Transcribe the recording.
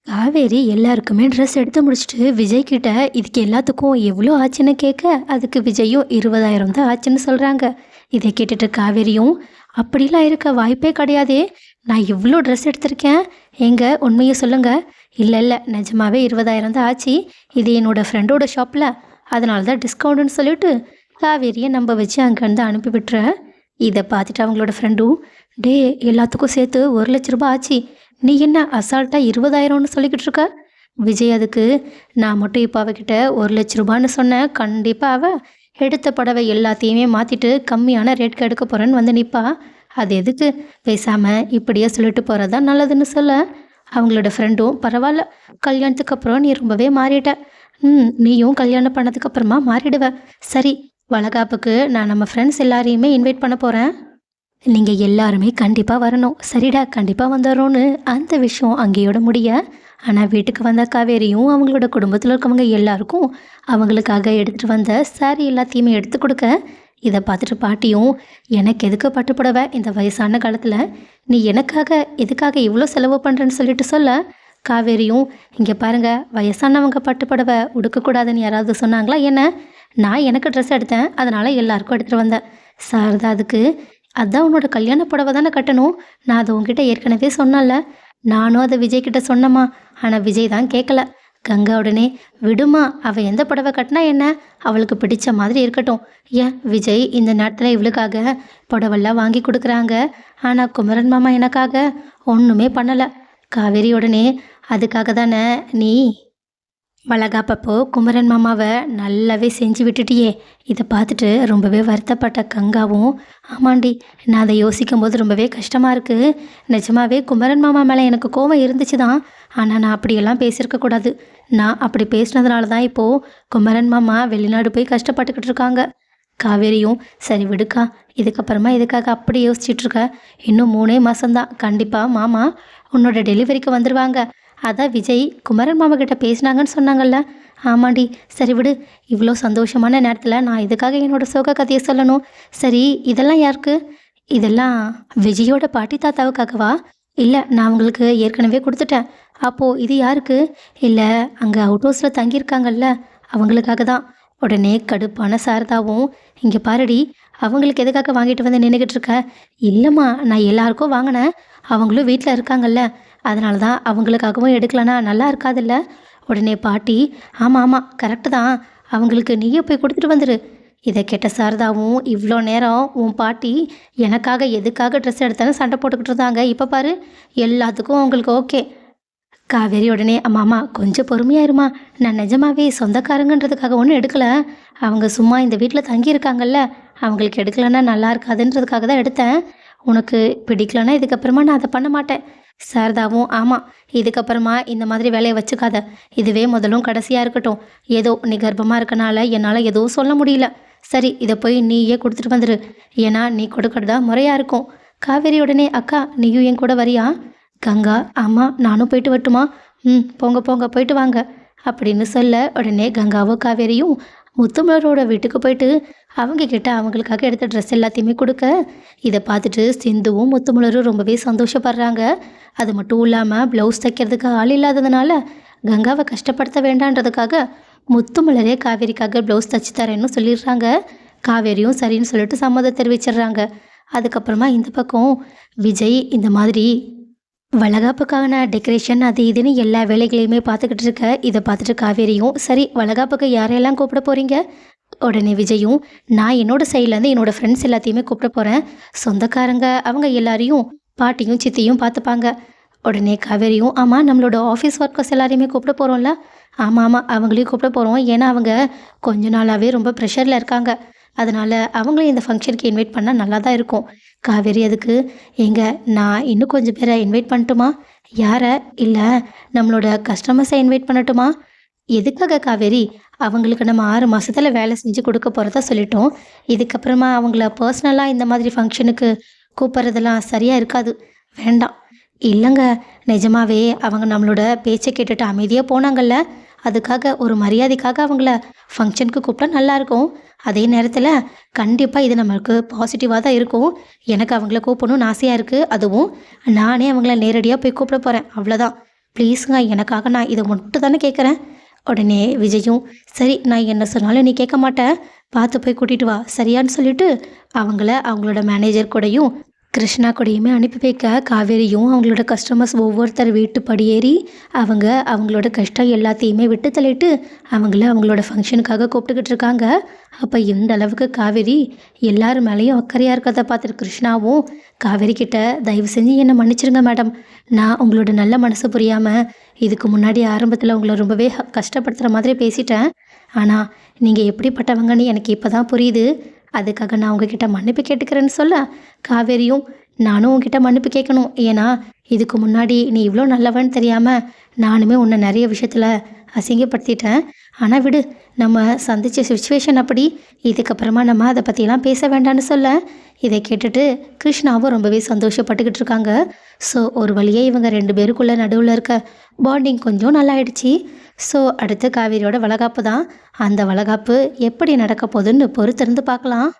காவேரி எல்லாருக்குமே ட்ரெஸ் எடுத்து முடிச்சுட்டு விஜய் கிட்ட இதுக்கு எல்லாத்துக்கும் எவ்வளோ ஆச்சுன்னு கேட்க அதுக்கு விஜயும் 20,000 தான் ஆச்சுன்னு சொல்கிறாங்க. இதை கேட்டுட்டு காவேரியும் அப்படிலாம் இருக்க வாய்ப்பே கிடையாதே, நான் இவ்வளோ ட்ரெஸ் எடுத்திருக்கேன், எங்க உண்மையை சொல்லுங்க. இல்லை இல்லை, நிஜமாவே 20,000 தான் ஆச்சு. இது என்னோட ஃப்ரெண்டோட ஷாப்பில், அதனால தான் டிஸ்கவுண்ட்டுன்னு சொல்லிட்டு காவேரியை நம்ப வச்சு அங்கேருந்து அனுப்பி விட்டுறேன். இதை பார்த்துட்டு அவங்களோட ஃப்ரெண்டும், டே எல்லாத்துக்கும் சேர்த்து 1,00,000 ஆச்சு, நீ என்ன அசால்ட்டாக 20,000ன்னு சொல்லிக்கிட்டு இருக்க? விஜய் அதுக்கு, நான் மட்டும் இப்போ அவகிட்ட 1,00,000 சொன்னேன், கண்டிப்பாக அவள் எடுத்த புடவை எல்லாத்தையுமே மாற்றிட்டு கம்மியான ரேட்க்கு எடுக்க போகிறேன்னு வந்து நிற்பா. அது எதுக்கு, பேசாமல் இப்படியே சொல்லிட்டு போகிறதா நல்லதுன்னு சொல்ல அவங்களோட ஃப்ரெண்டும், பரவாயில்ல, கல்யாணத்துக்கு அப்புறம் நீ ரொம்பவே மாறிட்ட. நீயும் கல்யாணம் பண்ணதுக்கப்புறமா மாறிடுவ. சரி, வளகாப்புக்கு நான் நம்ம ஃப்ரெண்ட்ஸ் எல்லாரையுமே இன்வைட் பண்ண போகிறேன், நீங்கள் எல்லாருமே கண்டிப்பாக வரணும். சரிடா, கண்டிப்பாக வந்துடுறோன்னு அந்த விஷயம் அங்கேயோட முடிய. ஆனால் வீட்டுக்கு வந்த காவேரியும் அவங்களோட குடும்பத்தில் இருக்கவங்க எல்லாருக்கும் அவங்களுக்காக எடுத்துகிட்டு வந்த சாரி எல்லாத்தையுமே எடுத்து கொடுக்க, இதை பார்த்துட்டு பாட்டியும், எனக்கு எதுக்கு பட்டுப்படவை இந்த வயசான காலத்தில், நீ எனக்காக எதுக்காக இவ்வளோ செலவு பண்ணுறேன்னு சொல்லிட்டு சொல்ல, காவேரியும், இங்கே பாருங்கள், வயசானவங்க பட்டுப்படவை உடுக்கக்கூடாதுன்னு யாராவது சொன்னாங்களா என்ன? நான் எனக்கு ட்ரெஸ் எடுத்தேன், அதனால் எல்லாருக்கும் எடுத்துகிட்டு வந்தேன். சாரதா அதுக்கு, அதான் உன்னோட கல்யாண புடவை தானே கட்டணும், நான் அதை உங்ககிட்ட ஏற்கனவே சொன்னல, நானும் அதை விஜய் கிட்ட சொன்னம்மா, ஆனால் விஜய் தான் கேட்கல. கங்கா உடனே, விடுமா, அவள் எந்த புடவை கட்டினா என்ன, அவளுக்கு பிடிச்ச மாதிரி இருக்கட்டும். ஏன் விஜய் இந்த நேரத்தில் இவளுக்காக புடவெல்லாம் வாங்கி கொடுக்குறாங்க, ஆனால் குமரன் மாமா எனக்காக ஒன்றுமே பண்ணலை. காவேரி உடனே, அதுக்காக தானே நீ வளகாப்பப்போ குமரன் மாமாவை நல்லாவே செஞ்சு விட்டுட்டியே. இதை பார்த்துட்டு ரொம்பவே வருத்தப்பட்ட கங்காவும், ஆமாண்டி, நான் அதை யோசிக்கும் போது ரொம்பவே கஷ்டமாக இருக்குது. நிஜமாவே குமரன் மாமா மேலே எனக்கு கோவம் இருந்துச்சு தான், ஆனால் நான் அப்படியெல்லாம் பேசியிருக்கக்கூடாது. நான் அப்படி பேசினதுனால தான் இப்போது குமரன் மாமா வெளிநாடு போய் கஷ்டப்பட்டுக்கிட்டு இருக்காங்க. காவேரியும், சரி விடுக்கா, இதுக்கப்புறமா இதுக்காக அப்படி யோசிச்சுட்ருக்க, இன்னும் 3 மாதம்தான், கண்டிப்பாக மாமா உன்னோட டெலிவரிக்கு வந்துடுவாங்க. அதான் விஜய் குமரன் மாமா கிட்ட பேசினாங்கன்னு சொன்னாங்கல்ல. ஆமாண்டி, சரி விடு, இவ்வளோ சந்தோஷமான நேரத்தில் நான் இதுக்காக என்னோட சோக கதையை சொல்லணும். சரி, இதெல்லாம் யாருக்கு? இதெல்லாம் விஜயோட பாட்டி தாத்தாவுக்காகவா? இல்லை, நான் அவங்களுக்கு ஏற்கனவே கொடுத்துட்டேன். அப்போது இது யாருக்கு? இல்லை, அங்கே அவுட் ஹவுஸில் தங்கியிருக்காங்கல்ல, அவங்களுக்காக தான். உடனே கடுப்பான சாரதாவும், இங்கே பாருடி, அவங்களுக்கு எதுக்காக வாங்கிட்டு வந்து நின்றுக்கிட்டு இருக்க? இல்லைம்மா, நான் எல்லாருக்கும் வாங்கினேன், அவங்களும் வீட்டில் இருக்காங்கல்ல, அதனால தான் அவங்களுக்காகவும் எடுக்கலனா நல்லா இருக்காதுல்ல. உடனே பாட்டி, ஆமாம் ஆமாம், கரெக்டு தான், அவங்களுக்கு நீயே போய் கொடுத்துட்டு வந்துடு. இதை கேட்ட சாரதாவும், இவ்வளோ நேரம் உன் பாட்டி எனக்காக எதுக்காக ட்ரெஸ் எடுத்தாலும் சண்டை போட்டுக்கிட்டு இருந்தாங்க, இப்போ பாரு எல்லாத்துக்கும் அவங்களுக்கு ஓகே. காவேரி உடனே, அம்மாம்மா கொஞ்சம் பொறுமையாயிருமா, நான் நிஜமாவே சொந்தக்காரங்கன்றதுக்காக ஒன்றும் எடுக்கலை, அவங்க சும்மா இந்த வீட்டில் தங்கியிருக்காங்கல்ல, அவங்களுக்கு எடுக்கலைன்னா நல்லா இருக்காதுன்றதுக்காக தான் எடுத்தேன். உனக்கு பிடிக்கலன்னா இதுக்கப்புறமா நான் அதை பண்ண மாட்டேன். சாரதாவும், ஆமாம், இதுக்கப்புறமா இந்த மாதிரி வேலையை வச்சுக்காத, இதுவே முதலும் கடைசியாக இருக்கட்டும். ஏதோ நீ கர்ப்பமாக இருக்கனால என்னால் எதுவும் சொல்ல முடியல. சரி, இதை போய் நீயே கொடுத்துட்டு வந்துடு, ஏன்னா நீ கொடுக்கறதா முறையாக இருக்கும். காவேரி உடனே, அக்கா நீயும் என் கூட வரியா? கங்கா, ஆமாம், நானும் போயிட்டு வரட்டுமா? போங்க போங்க, போயிட்டு வாங்க அப்படின்னு சொல்ல, உடனே கங்காவும் காவேரியும் முத்துமலரோட வீட்டுக்கு போயிட்டு அவங்க கிட்ட அவங்களுக்காக எடுத்த ட்ரெஸ் எல்லாத்தையுமே கொடுக்க, இதை பார்த்துட்டு சிந்துவும் முத்துமலரும் ரொம்பவே சந்தோஷப்படுறாங்க. அது மட்டும் இல்லாமல் ப்ளவுஸ் தைக்கிறதுக்கு ஆள் இல்லாததுனால கங்காவை கஷ்டப்படுத்த வேண்டான்றதுக்காக முத்துமலரே காவேரிக்காக ப்ளவுஸ் தைச்சி தரேன்னு சொல்லிடுறாங்க. காவேரியும் சரின்னு சொல்லிட்டு சம்மதம் தெரிவிச்சிடுறாங்க. அதுக்கப்புறமா இந்த பக்கம் விஜய் இந்த மாதிரி வளகாப்புக்கான டெக்கரேஷன் அது இதுன்னு எல்லா வேலைகளையுமே பார்த்துக்கிட்டு இருக்க, இதை பார்த்துட்டு காவேரியும், சரி வளகாப்புக்கு யாரையெல்லாம் கூப்பிட போகிறீங்க? உடனே விஜயும், நான் என்னோடய சைட்லேருந்து என்னோடய ஃப்ரெண்ட்ஸ் எல்லாத்தையுமே கூப்பிட போகிறேன், சொந்தக்காரங்க அவங்க எல்லாரையும் பாட்டியும் சித்தியும் பார்த்துப்பாங்க. உடனே காவேரியும், ஆமாம், நம்மளோட ஆஃபீஸ் ஒர்க்கர்ஸ் எல்லாரையுமே கூப்பிட போகிறோம்ல. ஆமாம் ஆமாம், அவங்களையும் கூப்பிட போகிறோம், ஏன்னா அவங்க கொஞ்ச நாளாகவே ரொம்ப ப்ரெஷரில் இருக்காங்க, அதனால் அவங்களையும் இந்த ஃபங்க்ஷனுக்கு இன்வைட் பண்ணால் நல்லா தான் இருக்கும். காவேரி அதுக்கு, எங்க நான் இன்னும் கொஞ்சம் பேரை இன்வைட் பண்ணட்டுமா? யாரை? இல்லை, நம்மளோட கஸ்டமர்ஸை இன்வைட் பண்ணட்டுமா? எதுக்காக காவேரி? அவங்களுக்கு நம்ம 6 மாதத்தில் வேலை செஞ்சு கொடுக்க போகிறதா சொல்லிட்டோம், இதுக்கப்புறமா அவங்கள பர்சனலாக இந்த மாதிரி ஃபங்க்ஷனுக்கு கூப்பிட்றதெல்லாம் சரியாக இருக்காது, வேண்டாம். இல்லைங்க, நிஜமாவே அவங்க நம்மளோட பேச்சை கேட்டுட்டு அமைதியாக போனாங்கல்ல, அதுக்காக ஒரு மரியாதைக்காக அவங்கள ஃபங்க்ஷனுக்கு கூப்பிட்டா நல்லாயிருக்கும். அதே நேரத்தில் கண்டிப்பாக இது நம்மளுக்கு பாசிட்டிவாக தான் இருக்கும். எனக்கு அவங்கள கூப்பிடணும்னு ஆசையாக இருக்குது, அதுவும் நானே அவங்கள நேரடியாக போய் கூப்பிட போகிறேன், அவ்வளோதான். ப்ளீஸுங்க, எனக்காக நான் இதை மட்டும் தானே கேட்குறேன். உடனே விஜயும், சரி நான் என்ன சொன்னாலும் நீ கேட்க மாட்டேன், பார்த்து போய் கூட்டிகிட்டு வா சரியான்னு சொல்லிட்டு அவங்கள அவங்களோட மேனேஜர் கூடயும் கிருஷ்ணா கூடயுமே அனுப்பி வைக்க, காவேரியும் அவங்களோட கஸ்டமர்ஸ் ஒவ்வொருத்தர் வீட்டு படியேறி அவங்களோட கஷ்டம் எல்லாத்தையுமே விட்டு தள்ளிட்டு அவங்களோட ஃபங்க்ஷனுக்காக கூப்பிட்டுக்கிட்டு இருக்காங்க. அப்போ இந்த அளவுக்கு காவேரி எல்லார் மேலேயும் அக்கறையாக இருக்கிறத பார்த்துட்டு கிருஷ்ணாவும் காவேரி கிட்ட, தயவு செஞ்சு என்னை மன்னிச்சிருங்க மேடம், நான் உங்களோட நல்ல மனசு புரியாமல் இதுக்கு முன்னாடி ஆரம்பத்தில் உங்களை ரொம்பவே கஷ்டப்படுத்துகிற மாதிரி பேசிட்டேன். ஆனால் நீங்கள் எப்படிப்பட்டவங்கன்னு எனக்கு இப்போ தான் புரியுது. அதுக்காக நான் உங்ககிட்ட மன்னிப்பு கேட்டுக்கிறேன்னு சொல்ல, காவேரியும், நானும் உங்ககிட்ட மன்னிப்பு கேட்கணும். ஏன்னா இதுக்கு முன்னாடி நீ இவ்வளோ நல்லவன்னு தெரியாமல் நானுமே உன்னை நிறைய விஷயத்தில் அசிங்கப்படுத்திட்டேன். ஆனால் விடு, நம்ம சந்தித்த சுச்சுவேஷன் அப்படி, இதுக்கப்புறமா நம்ம அதை பற்றிலாம் பேச வேண்டான்னு சொல்ல, இதை கேட்டுட்டு கிருஷ்ணாவும் ரொம்பவே சந்தோஷப்பட்டுக்கிட்டு இருக்காங்க. ஸோ ஒரு வழியே இவங்க 2 பேருக்குள்ளே நடுவில் இருக்க பாண்டிங் கொஞ்சம் நல்லாயிடுச்சு. ஸோ அடுத்து காவேரியோட வளகாப்பு தான். அந்த வளகாப்பு எப்படி நடக்க போகுதுன்னு பொறுத்திருந்து பார்க்கலாம்.